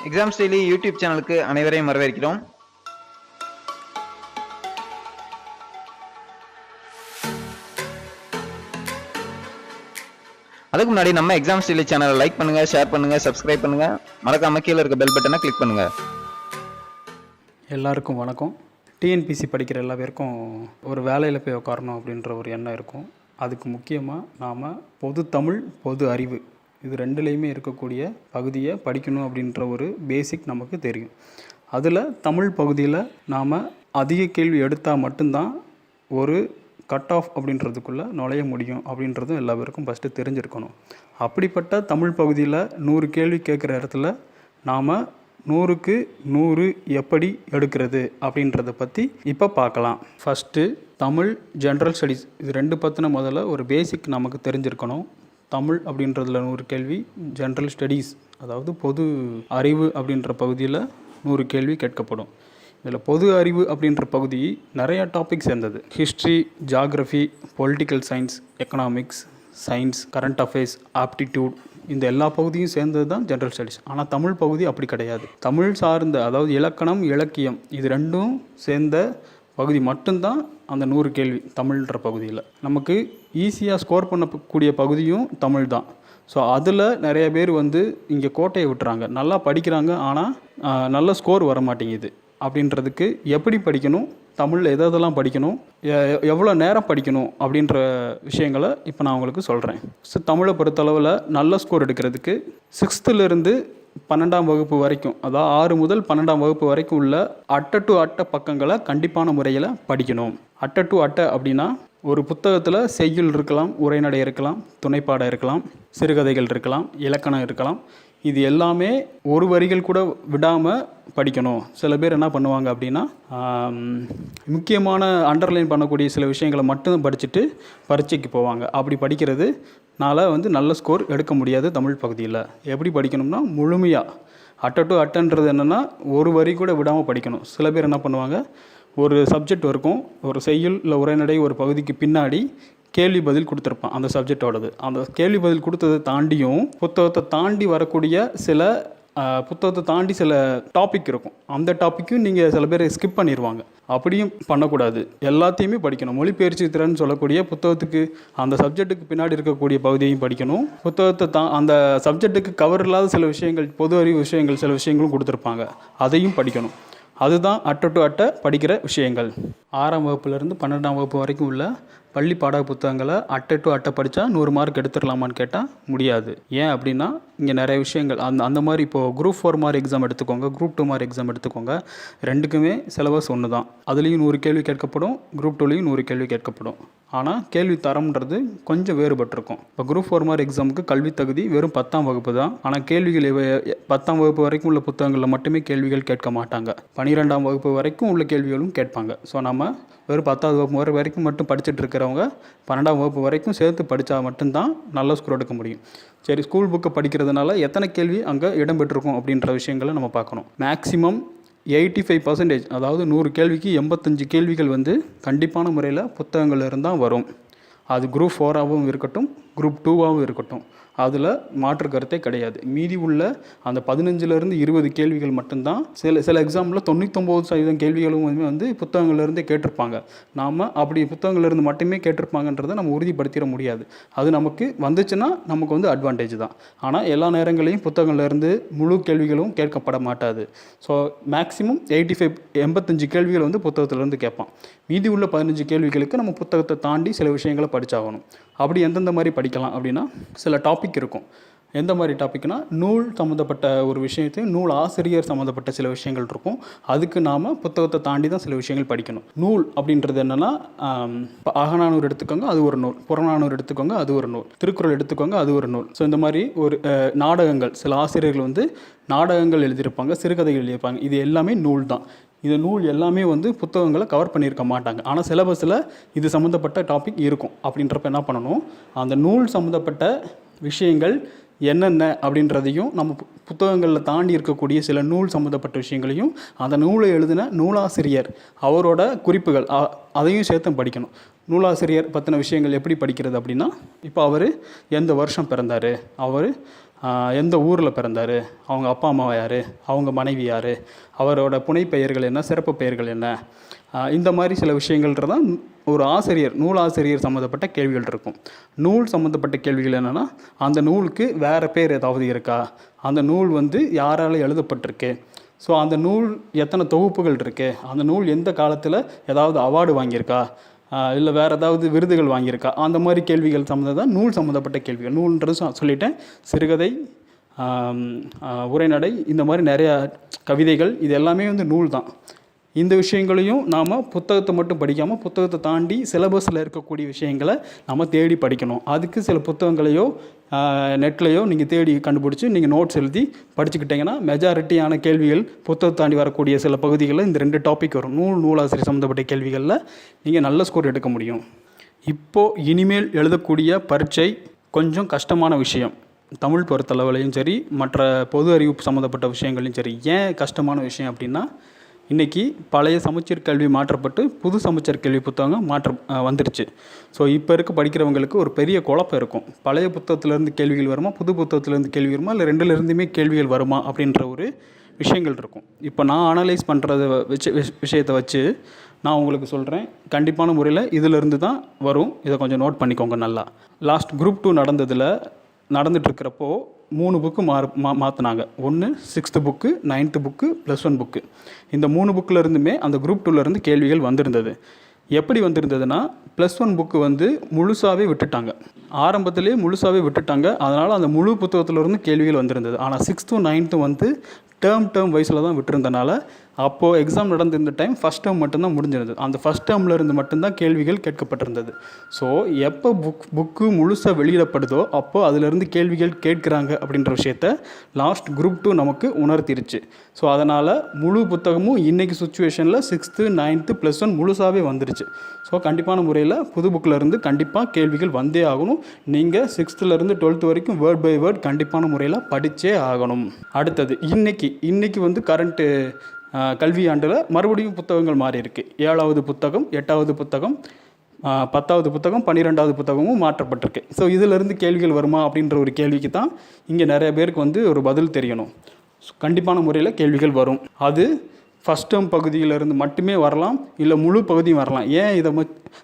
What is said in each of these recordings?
Exams daily YouTube சேனலுக்கு அனைவரையும் வரவேற்கிறோம். அதுக்கு முன்னாடி நம்ம எக்ஸாம்ஸ் டெய்லி சேனலை லைக் பண்ணுங்க, ஷேர் பண்ணுங்க, சப்ஸ்கிரைப் பண்ணுங்க. மறக்காம கீழே இருக்க பெல் பட்டனை கிளிக் பண்ணுங்க. எல்லாருக்கும் வணக்கம். டிஎன்பிசி படிக்கிற எல்லா பேருக்கும் ஒரு வேலையில் போய் உட்காரணும் அப்படின்ற ஒரு எண்ணம் இருக்கும். அதுக்கு முக்கியமாக நாம் பொது தமிழ், பொது அறிவு இது ரெண்டுலேயுமே இருக்கக்கூடிய பகுதியை படிக்கணும் அப்படின்ற ஒரு பேசிக் நமக்கு தெரியும். அதில் தமிழ் பகுதியில் நாம் அதிக கேள்வி எடுத்தால் மட்டும்தான் ஒரு கட் ஆஃப் அப்படின்றதுக்குள்ளே நுழைய முடியும் அப்படின்றதும் எல்லா பேருக்கும் ஃபஸ்ட்டு தெரிஞ்சிருக்கணும். அப்படிப்பட்ட தமிழ் பகுதியில் 100 கேள்வி கேட்குற இடத்துல நாம் 100க்கு 100 எப்படி எடுக்கிறது அப்படின்றத பற்றி இப்போ பார்க்கலாம். ஃபஸ்ட்டு தமிழ் ஜென்ரல் ஸ்டடீஸ் இது ரெண்டு பற்றின முதல்ல ஒரு பேசிக் நமக்கு தெரிஞ்சிருக்கணும். தமிழ் அப்படின்றதுல 100 கேள்வி, ஜென்ரல் ஸ்டடீஸ் அதாவது பொது அறிவு அப்படின்ற பகுதியில் 100 கேள்வி கேட்கப்படும். இதில் பொது அறிவு அப்படின்ற பகுதி நிறையா டாபிக் சேர்ந்தது. History, geography, political science, economics, science, current affairs, aptitude இந்த எல்லா பகுதியும் சேர்ந்தது தான் ஜென்ரல் ஸ்டடீஸ். ஆனால் தமிழ் பகுதி அப்படி கிடையாது. தமிழ் சார்ந்த அதாவது இலக்கணம், இலக்கியம் இது ரெண்டும் சேர்ந்த பகுதி மட்டும்தான் அந்த 100 கேள்வி தமிழ்ன்ற பகுதியில். நமக்கு ஈஸியாக ஸ்கோர் பண்ணக்கூடிய பகுதியும் தமிழ் தான். ஸோ அதில் நிறைய பேர் இங்கே கோட்டையை விட்டுறாங்க. நல்லா படிக்கிறாங்க, ஆனால் நல்ல ஸ்கோர் வர மாட்டேங்குது. அப்படின்றதுக்கு எப்படி படிக்கணும், தமிழில் எதெல்லாம் படிக்கணும், எவ்வளோ நேரம் படிக்கணும் அப்படின்ற விஷயங்களை இப்போ நான் உங்களுக்கு சொல்கிறேன். ஸோ தமிழை பொறுத்தளவில் நல்ல ஸ்கோர் எடுக்கிறதுக்கு 6th to 12ஆம் வகுப்பு வரைக்கும், அதாவது 6 முதல் 12ஆம் வகுப்பு வரைக்கும் உள்ள அட்டை டு அட்டை பக்கங்களை கண்டிப்பான முறையில் படிக்கணும். அட்டை டு அட்டை அப்படின்னா ஒரு புத்தகத்தில் செய்யுள் இருக்கலாம், உரைநடை இருக்கலாம், துணைப்பாடம் இருக்கலாம், சிறுகதைகள் இருக்கலாம், இலக்கணம் இருக்கலாம். இது எல்லாமே ஒரு வரிகள் கூட விடாமல் படிக்கணும். சில பேர் என்ன பண்ணுவாங்க அப்படின்னா முக்கியமான அண்டர்லைன் பண்ணக்கூடிய சில விஷயங்களை மட்டும் படிச்சுட்டு பரீட்சைக்கு போவாங்க. அப்படி படிக்கிறதுனால நல்ல ஸ்கோர் எடுக்க முடியாது தமிழ் பகுதியில். எப்படி படிக்கணும்னா முழுமையாக அட்டை டு அட்டைன்றது என்னென்னா ஒரு வரி கூட விடாமல் படிக்கணும். சில பேர் என்ன பண்ணுவாங்க, ஒரு சப்ஜெக்ட் இருக்கும், ஒரு செய்யுள் இல்லை உரைநடை ஒரு பகுதிக்கு பின்னாடி கேள்வி பதில் கொடுத்துருப்பான் அந்த சப்ஜெக்டோடது. அந்த கேள்வி பதில் கொடுத்ததை தாண்டியும் புத்தகத்தை தாண்டி வரக்கூடிய புத்தகத்தை தாண்டி சில டாபிக் இருக்கும். அந்த டாப்பிக்கும் நீங்கள் சில பேர் ஸ்கிப் பண்ணிடுவாங்க. அப்படியும் பண்ணக்கூடாது, எல்லாத்தையுமே படிக்கணும். மொழிபெயர்ச்சி திறன் சொல்லக்கூடிய புத்தகத்துக்கு அந்த சப்ஜெக்ட்டுக்கு பின்னாடி இருக்கக்கூடிய பகுதியையும் படிக்கணும். புத்தகத்தை அந்த சப்ஜெக்ட்டுக்கு கவர் இல்லாத சில விஷயங்கள், பொது அறிவு விஷயங்கள் சில விஷயங்களும் கொடுத்துருப்பாங்க, அதையும் படிக்கணும். அதுதான் அட்டை டு அட்டை படிக்கிற விஷயங்கள். 6ஆம் வகுப்புலேருந்து 12ஆம் வகுப்பு வரைக்கும் உள்ள பள்ளி பாட புத்தகங்களை அட்டை டு அட்டை படித்தா 100 மார்க் எடுத்துடலாமான்னு கேட்டால் முடியாது. ஏன் அப்படின்னா இங்கே நிறைய விஷயங்கள் அந்த மாதிரி இப்போது குரூப் 4 மார்க் எக்ஸாம் எடுத்துக்கோங்க, குரூப் 2 மார்க் எக்ஸாம் எடுத்துக்கோங்க. ரெண்டுக்குமே சிலபஸ் ஒன்று தான். அதுலேயும் 100 கேள்வி கேட்கப்படும், குரூப் 2லேயும் 100 கேள்வி கேட்கப்படும். ஆனால் கேள்வி தரம்ன்றது கொஞ்சம் வேறுபட்டிருக்கும். இப்போ குரூப் 4 மார்க் எக்ஸாமுக்கு கல்வி தகுதி வெறும் 10ஆம் வகுப்பு தான். ஆனால் கேள்விகள் 10ஆம் வகுப்பு வரைக்கும் உள்ள புத்தகங்களில் மட்டுமே கேள்விகள் கேட்க மாட்டாங்க. 12ஆம் வகுப்பு வரைக்கும் உள்ள கேள்விகளும் கேட்பாங்க. ஸோ நம்ம வெறும் 10ஆவது வகுப்பு வரைக்கும் மட்டும் படிச்சுட்டு இருக்கிறவங்க 12ஆம் வகுப்பு வரைக்கும் சேர்த்து படித்தா மட்டும்தான் நல்ல ஸ்கோர் எடுக்க முடியும். சரி, ஸ்கூல் புக்கை படிக்கிறதுனால எத்தனை கேள்வி அங்கே இடம்பெற்றிருக்கும் அப்படின்ற விஷயங்களை நம்ம பார்க்கணும். மேக்ஸிமம் 85%, அதாவது 100 கேள்விக்கு 85 கேள்விகள் கண்டிப்பான முறையில் புத்தகங்கள் இருந்தால் வரும். அது குரூப் 4ஆகவும் இருக்கட்டும், குரூப் 2ஆகவும் இருக்கட்டும், அதில் மாற்று கருத்தே கிடையாது. மீதி உள்ள அந்த 15லேருந்து 20 கேள்விகள் மட்டும்தான் சில எக்ஸாமில் 99% கேள்விகளும் புத்தகங்கள்லேருந்தே கேட்டிருப்பாங்க. நாம் அப்படி புத்தகங்கள்லேருந்து மட்டுமே கேட்டிருப்பாங்கன்றதை நம்ம உறுதிப்படுத்திட முடியாது. அது நமக்கு வந்துச்சுன்னா நமக்கு அட்வான்டேஜ் தான். ஆனால் எல்லா நேரங்களையும் புத்தகங்கள்லேருந்து முழு கேள்விகளும் கேட்கப்பட மாட்டாது. ஸோ மேக்ஸிமம் 85 கேள்விகள் புத்தகத்திலேருந்து கேட்பான். மீதி உள்ள 15 கேள்விகளுக்கு நம்ம புத்தகத்தை தாண்டி சில விஷயங்களை படித்தாகணும். அப்படி எந்தெந்த மாதிரி படிக்கலாம் அப்படின்னா சில டாபிக் இருக்கும். எந்த மாதிரி டாபிக்னா நூல் சம்மந்தப்பட்ட ஒரு விஷயத்தையும் நூல் ஆசிரியர் சம்மந்தப்பட்ட சில விஷயங்கள் இருக்கும். அதுக்கு நாம் புத்தகத்தை தாண்டி தான் சில விஷயங்கள் படிக்கணும். நூல் அப்படின்றது என்னென்னா அகநானூறு எடுத்துக்கோங்க, அது ஒரு நூல். புறநானூறு எடுத்துக்கோங்க, அது ஒரு நூல். திருக்குறள் எடுத்துக்கோங்க, அது ஒரு நூல். ஸோ இந்த மாதிரி ஒரு நாடகங்கள், சில ஆசிரியர்கள் நாடகங்கள் எழுதியிருப்பாங்க, சிறுகதைகள் எழுதியிருப்பாங்க. இது எல்லாமே நூல் தான். இந்த நூல் எல்லாமே புத்தகங்களை கவர் பண்ணியிருக்க மாட்டாங்க. ஆனால் சிலபஸில் இது சம்மந்தப்பட்ட டாபிக் இருக்கும். அப்படின்றப்ப என்ன பண்ணணும், அந்த நூல் சம்மந்தப்பட்ட விஷயங்கள் என்னென்ன அப்படின்றதையும் நம்ம புத்தகங்களில் தாண்டி இருக்கக்கூடிய சில நூல் சம்மந்தப்பட்ட விஷயங்களையும் அந்த நூலை எழுதின நூலாசிரியர் அவரோட குறிப்புகள் அதையும் சேர்த்து படிக்கணும். நூலாசிரியர் பற்றின விஷயங்கள் எப்படி படிக்கிறது அப்படின்னா, இப்போ அவர் எந்த வருஷம் பிறந்தார், அவர் எந்த ஊரில் பிறந்தார், அவங்க அப்பா அம்மா யார், அவங்க மனைவி யார், அவரோட புனைப்பெயர்கள் என்ன, சிறப்பு பெயர்கள் என்ன, இந்த மாதிரி சில விஷயங்கள்ன்றதான் ஒரு ஆசிரியர், நூலாசிரியர் சம்மந்தப்பட்ட கேள்விகள் இருக்கும். நூல் சம்மந்தப்பட்ட கேள்விகள் என்னென்னா, அந்த நூலுக்கு வேறு பேர் ஏதாவது இருக்கா, அந்த நூல் வந்து யாரால் எழுதப்பட்டிருக்கு, ஸோ அந்த நூல் எத்தனை தொகுப்புகள் இருக்குது, அந்த நூல் எந்த காலத்தில் ஏதாவது அவார்டு வாங்கியிருக்கா, இல்லை வேறு ஏதாவது விருதுகள் வாங்கியிருக்கா, அந்த மாதிரி கேள்விகள் சம்மந்தம் நூல் சம்மந்தப்பட்ட கேள்விகள். நூல்ன்றது சொல்லிட்டேன், சிறுகதை, உரைநடை, இந்த மாதிரி நிறையா கவிதைகள், இது எல்லாமே வந்து நூல் தான். இந்த விஷயங்களையும் நாம் புத்தகத்தை மட்டும் படிக்காமல் புத்தகத்தை தாண்டி சிலபஸில் இருக்கக்கூடிய விஷயங்களை நம்ம தேடி படிக்கணும். அதுக்கு சில புத்தகங்களையோ நெட்லேயோ நீங்கள் தேடி கண்டுபிடிச்சி நீங்கள் நோட்ஸ் எழுதி படிச்சுக்கிட்டிங்கன்னா மெஜாரிட்டியான கேள்விகள் புத்தகத்தை தாண்டி வரக்கூடிய சில பகுதிகளில் இந்த 2 டாபிக் வரும். நூலாசிரியர் சம்மந்தப்பட்ட கேள்விகளில் நீங்கள் நல்ல ஸ்கோர் எடுக்க முடியும். இப்போது இனிமேல் எழுதக்கூடிய பரீட்சை கொஞ்சம் கஷ்டமான விஷயம். தமிழ் பொறுத்தளவுலையும் சரி, மற்ற பொது அறிவு சம்மந்தப்பட்ட விஷயங்களையும் சரி. ஏன் கஷ்டமான விஷயம் அப்படின்னா, இன்றைக்கி பழைய சமச்சீர் கல்வி மாற்றப்பட்டு புது சமச்சீர் கல்வி புத்தகம் வந்துருச்சு. ஸோ இப்போ படிக்கிறவங்களுக்கு ஒரு பெரிய குழப்பம் இருக்கும். பழைய புத்தகத்துலேருந்து கேள்விகள் வருமா, புது புத்தகத்துலேருந்து கேள்வி வருமா, இல்லை ரெண்டுலேருந்துமே கேள்விகள் வருமா அப்படின்ற ஒரு விஷயங்கள் இருக்கும். இப்போ நான் அனலைஸ் பண்ணுறத விஷயத்தை வச்சு நான் உங்களுக்கு சொல்கிறேன். கண்டிப்பான முறையில் இதிலிருந்து தான் வரும். இதை கொஞ்சம் நோட் பண்ணிக்கோங்க நல்லா. லாஸ்ட் குரூப் 2 நடந்துகிட்ருக்கிறப்போ 3 புக்கு மாற்றினாங்க. ஒன்று 6th book, 9th book, +1 book. இந்த 3 புக்கில் இருந்துமே அந்த குரூப் 2லேருந்து கேள்விகள் வந்திருந்தது. எப்படி வந்திருந்ததுன்னா, +1 புக்கு வந்து முழுசாகவே விட்டுட்டாங்க. ஆரம்பத்திலே முழுசாகவே விட்டுட்டாங்க. அதனால் அந்த முழு புத்தகத்திலிருந்து கேள்விகள் வந்திருந்தது. ஆனால் 6th 9th வந்து டேர்ம் வைஸில் தான் விட்டுருந்தனால அப்போது எக்ஸாம் நடந்திருந்த டைம் ஃபஸ்ட் டேர்ம் மட்டும்தான் முடிஞ்சிருந்தது. அந்த ஃபஸ்ட் டேர்மில் இருந்து மட்டும்தான் கேள்விகள் கேட்கப்பட்டிருந்தது. ஸோ எப்போ புக்கு முழுசாக வெளியிடப்படுதோ அப்போது அதிலிருந்து கேள்விகள் கேட்குறாங்க அப்படின்ற விஷயத்த லாஸ்ட் குரூப் 2 நமக்கு உணர்த்திருச்சு. ஸோ அதனால் முழு புத்தகமும் இன்றைக்கி சுச்சுவேஷனில் 6th 9th +1 முழுசாகவே வந்துருச்சு. ஸோ கண்டிப்பான முறையில் புது புக்கில் இருந்து கண்டிப்பாக கேள்விகள் வந்தே ஆகணும். நீங்கள் 6th 12th வரைக்கும் வேர்ட் பை வேர்ட் கண்டிப்பான முறையில் படித்தே ஆகணும். அடுத்தது இன்றைக்கி வந்து கரண்ட்டு கல்வியாண்டில் மறுபடியும் புத்தகங்கள் மாறி இருக்குது. 7வது புத்தகம், 8வது புத்தகம், 10வது புத்தகம், 12வது புத்தகமும் மாற்றப்பட்டிருக்கு. ஸோ இதிலிருந்து கேள்விகள் வருமா அப்படின்ற ஒரு கேள்விக்கு தான் இங்கே நிறைய பேருக்கு வந்து ஒரு பதில் தெரியணும். கண்டிப்பான முறையில் கேள்விகள் வரும். அது ஃபஸ்ட் டேர்ம் பகுதியிலிருந்து மட்டுமே வரலாம், இல்லை முழு பகுதியும் வரலாம். ஏன் இதை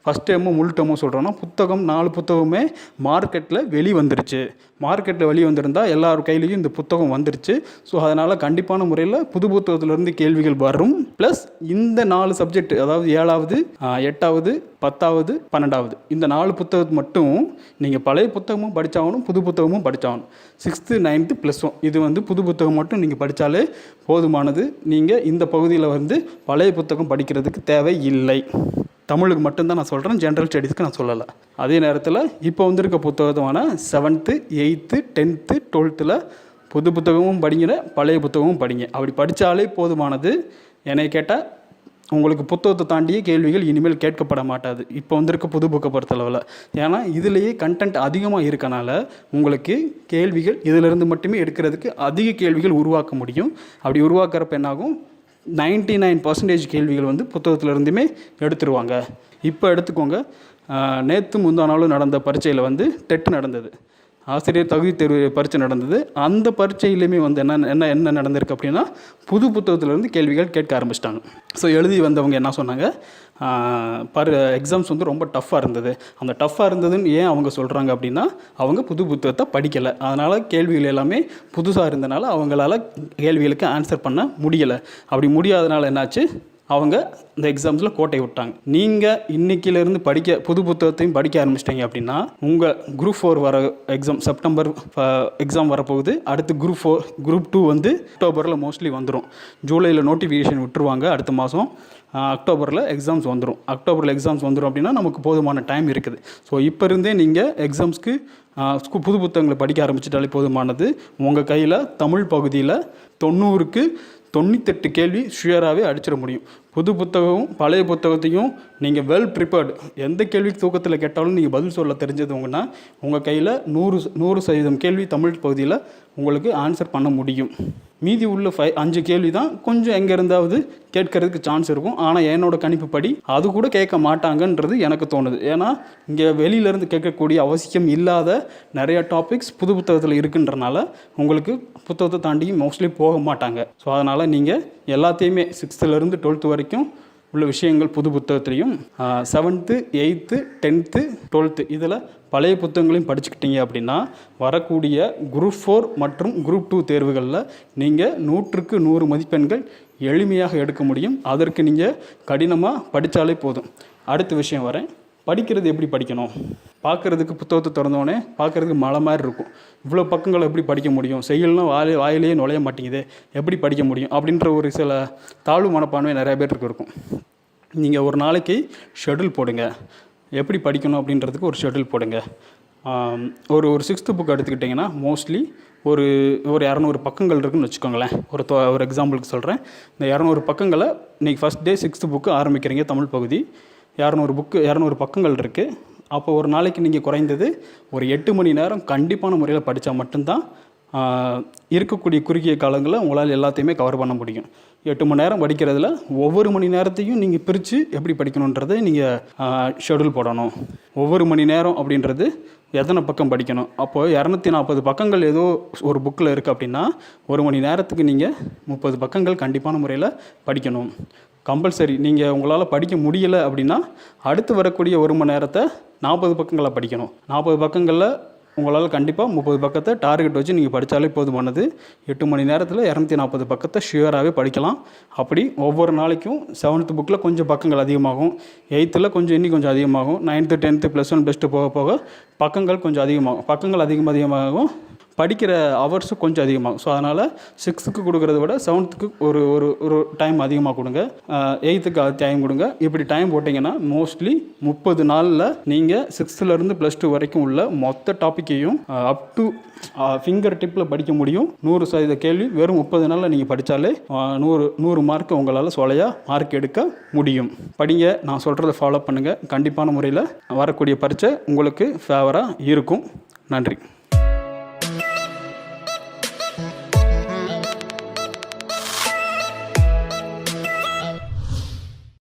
ஃபஸ்ட் டேர்மோ முழு டேர்மோ சொல்கிறோன்னா, புத்தகம் 4 புத்தகமே மார்க்கெட்டில் வெளிவந்துருச்சு. மார்க்கெட்டில் வெளிவந்திருந்தால் எல்லார் கையிலையும் இந்த புத்தகம் வந்துருச்சு. ஸோ அதனால் கண்டிப்பான முறையில் புது புத்தகத்திலேருந்து கேள்விகள் வரும். ப்ளஸ் இந்த 4 சப்ஜெக்ட், அதாவது 7வது, 8வது, 10வது, 12வது, இந்த 4 புத்தகத்தை மட்டும் நீங்கள் பழைய புத்தகமும் படித்தாகணும், புது புத்தகமும் படித்தாகணும். 6th 9th +1 இது வந்து புது புத்தகம் மட்டும் நீங்கள் படித்தாலே போதுமானது. நீங்கள் இந்த பகுதியில் வந்து பழைய புத்தகம் படிக்கிறதுக்கு தேவை இல்லை. தமிழுக்கு மட்டும்தான் நான் சொல்கிறேன், ஜென்ரல் ஸ்டடீஸ்க்கு நான் சொல்லலை. அதே நேரத்தில் இப்போ வந்திருக்க புத்தகமான 7th 8th 10th 12th புது புத்தகமும் படிங்க, பழைய புத்தகமும் படிங்க. அப்படி படித்தாலே போதுமானது. என்னை கேட்டால் உங்களுக்கு புத்தகத்தை தாண்டிய கேள்விகள் இனிமேல் கேட்கப்பட மாட்டாது இப்போ வந்திருக்க புது புக்கை பொறுத்தளவில். ஏன்னா இதிலேயே கண்டென்ட் அதிகமாக இருக்கனால உங்களுக்கு கேள்விகள் இதிலிருந்து மட்டுமே எடுக்கிறதுக்கு அதிக கேள்விகள் உருவாக்க முடியும். அப்படி உருவாக்குறப்ப என்னாகும், 99% கேள்விகள் வந்து புத்தகத்திலிருந்துமே எடுத்துருவாங்க. இப்போ எடுத்துக்கோங்க, நேற்று முந்தா நாளும் நடந்த பரீட்சையில் வந்து டெட் நடந்தது, ஆசிரியர் தகுதி தேர்வு பரீட்சை நடந்தது. அந்த பரீட்சையிலையுமே வந்து என்ன நடந்திருக்கு அப்படின்னா, புது புத்தகத்திலேருந்து கேள்விகள் கேட்க ஆரம்பிச்சிட்டாங்க. ஸோ எழுதி வந்தவங்க என்ன சொன்னாங்க, எக்ஸாம்ஸ் வந்து ரொம்ப டஃப்பாக இருந்தது. அந்த டஃப்பாக இருந்ததுன்னு ஏன் அவங்க சொல்கிறாங்க அப்படின்னா, அவங்க புது புத்தகத்தை படிக்கலை. அதனால் கேள்விகள் எல்லாமே புதுசாக இருந்தனால அவங்களால கேள்விகளுக்கு ஆன்சர் பண்ண முடியலை. அப்படி முடியாதனால என்னாச்சு, அவங்க இந்த எக்ஸாம்ஸில் கோட்டை விட்டாங்க. நீங்கள் இன்றைக்கிலேருந்து புது புத்தகத்தையும் படிக்க ஆரம்பிச்சிட்டிங்க அப்படின்னா, உங்கள் குரூப் 4 வர எக்ஸாம் செப்டம்பர் எக்ஸாம் வரப்போகுது. அடுத்து குரூப் 2 வந்து அக்டோபரில் மோஸ்ட்லி வந்துடும். ஜூலையில் நோட்டிஃபிகேஷன் விட்டுருவாங்க அடுத்த மாதம். அக்டோபரில் எக்ஸாம்ஸ் வந்துடும் அப்படின்னா நமக்கு போதுமான டைம் இருக்குது. ஸோ இப்போ இருந்தே நீங்கள் எக்ஸாம்ஸ்க்கு புது புத்தகங்களை படிக்க ஆரம்பிச்சிட்டாலே போதுமானது. உங்கள் கையில் தமிழ் பகுதியில் 90க்கு 98 கேள்வி ஷுவராகவே அடிச்சிட முடியும். புது புத்தகமும் பழைய புத்தகத்தையும் நீங்கள் வெல் ப்ரிப்பேர்டு, எந்த கேள்விக்கு தூக்கத்தில் கேட்டாலும் நீங்கள் பதில் சொல்ல தெரிஞ்சதுங்கன்னா உங்கள் கையில் 100% கேள்வி தமிழ் பகுதியில் உங்களுக்கு ஆன்சர் பண்ண முடியும். மீதி உள்ள 5 கேள்வி தான் கொஞ்சம் எங்கே இருந்தாவது கேட்கறதுக்கு சான்ஸ் இருக்கும். ஆனால் என்னோட கணிப்புப்படி அது கூட கேட்க மாட்டாங்கன்றது எனக்கு தோணுது. ஏன்னா இங்கே வெளியிலேருந்து கேட்கக்கூடிய அவசியம் இல்லாத நிறைய டாபிக்ஸ் புது புத்தகத்தில் இருக்குன்றனால உங்களுக்கு புத்தகத்தை தாண்டி மோஸ்ட்லி போக மாட்டாங்க. ஸோ அதனால் நீங்கள் எல்லாத்தையுமே 6th-லேருந்து 12th வரைக்கும் உள்ள விஷயங்கள் புது புத்தகத்துலேயும் 7th 8th 10th 12th இதில் பழைய புத்தகங்களையும் படிச்சுக்கிட்டீங்க அப்படின்னா வரக்கூடிய குரூப் 4 மற்றும் குரூப் 2 தேர்வுகளில் நீங்கள் 100க்கு 100 மதிப்பெண்கள் எளிமையாக எடுக்க முடியும். அதற்கு நீங்கள் கடினமாக படித்தாலே போதும். அடுத்த விஷயம் வரேன். படிக்கிறது எப்படி படிக்கணும்? பார்க்குறதுக்கு புத்தகத்தை திறந்தோடனே பார்க்குறதுக்கு மலை மாதிரி இருக்கும். இவ்வளோ பக்கங்களை எப்படி படிக்க முடியும்? செய்யலாம் வாயிலேயே நுழைய மாட்டேங்குது, எப்படி படிக்க முடியும் அப்படின்ற ஒரு சில தாழ்வு மனப்பான்மை நிறைய பேருக்கு இருக்கும். நீங்கள் ஒரு நாளைக்கு ஷெட்யூல் போடுங்க. எப்படி படிக்கணும் அப்படின்றதுக்கு ஒரு ஷெட்யூல் போடுங்க. ஒரு 6th புக் எடுத்துக்கிட்டிங்கன்னா மோஸ்ட்லி ஒரு 200 பக்கங்கள் இருக்குதுன்னு வச்சுக்கோங்களேன். ஒரு எக்ஸாம்பிளுக்கு சொல்கிறேன். இந்த 200 பக்கங்களை இன்றைக்கி ஃபஸ்ட் டே 6th புக்கு ஆரம்பிக்கிறீங்க. தமிழ் பகுதி 200 பக்கங்கள் இருக்குது. அப்போ ஒரு நாளைக்கு நீங்கள் குறைந்தது ஒரு 8 மணி நேரம் கண்டிப்பான முறையில் படித்தா மட்டும்தான் இருக்கக்கூடிய குறுகிய காலங்களில் உங்களால் எல்லாத்தையுமே கவர் பண்ண முடியும். 8 மணி நேரம் படிக்கிறதுல ஒவ்வொரு மணி நேரத்தையும் நீங்கள் பிரித்து எப்படி படிக்கணுன்றதை நீங்கள் ஷெட்யூல் போடணும். ஒவ்வொரு மணி நேரம் அப்படின்றது எத்தனை பக்கம் படிக்கணும்? அப்போது 240 பக்கங்கள் ஏதோ ஒரு புக்கில் இருக்குது அப்படின்னா ஒரு மணி நேரத்துக்கு நீங்கள் 30 பக்கங்கள் கண்டிப்பான முறையில் படிக்கணும். கம்பல்சரி. நீங்கள் உங்களால் படிக்க முடியலை அப்படின்னா அடுத்து வரக்கூடிய 1 மணி நேரத்தை 40 பக்கங்களை படிக்கணும். 40 பக்கங்களில் உங்களால் கண்டிப்பாக 30 பக்கத்தை டார்கெட் வச்சு நீங்கள் படித்தாலே போதுமானது. 8 மணி நேரத்தில் 240 பக்கத்தை ஷியராகவே படிக்கலாம். அப்படி ஒவ்வொரு நாளைக்கும் 7th புக்கில் கொஞ்சம் பக்கங்கள் அதிகமாகும், 8th கொஞ்சம் இன்னும் கொஞ்சம் அதிகமாகும், 9th 10th +1 +2 போக போக பக்கங்கள் கொஞ்சம் அதிகமாகும். பக்கங்கள் அதிகமாகும், படிக்கிற ஹவர்ஸும் கொஞ்சம் அதிகமாகும். ஸோ அதனால் 6th கொடுக்குறத விட 7th ஒரு டைம் அதிகமாக கொடுங்க, 8th டைம் கொடுங்க. இப்படி டைம் போட்டிங்கன்னா மோஸ்ட்லி 30 நாளில் நீங்கள் 6th-லேருந்து +2 வரைக்கும் உள்ள மொத்த டாப்பிக்கையும் அப் டு ஃபிங்கர் டிப்பில் படிக்க முடியும். 100% கேள்வி வெறும் 30 நாளில் நீங்கள் படித்தாலே 100 மார்க் உங்களால் சொலையாக மார்க் எடுக்க முடியும். படிங்க, நான் சொல்கிறத ஃபாலோ பண்ணுங்கள். கண்டிப்பான முறையில் வரக்கூடிய பரீட்சை உங்களுக்கு ஃபேவராக இருக்கும். நன்றி.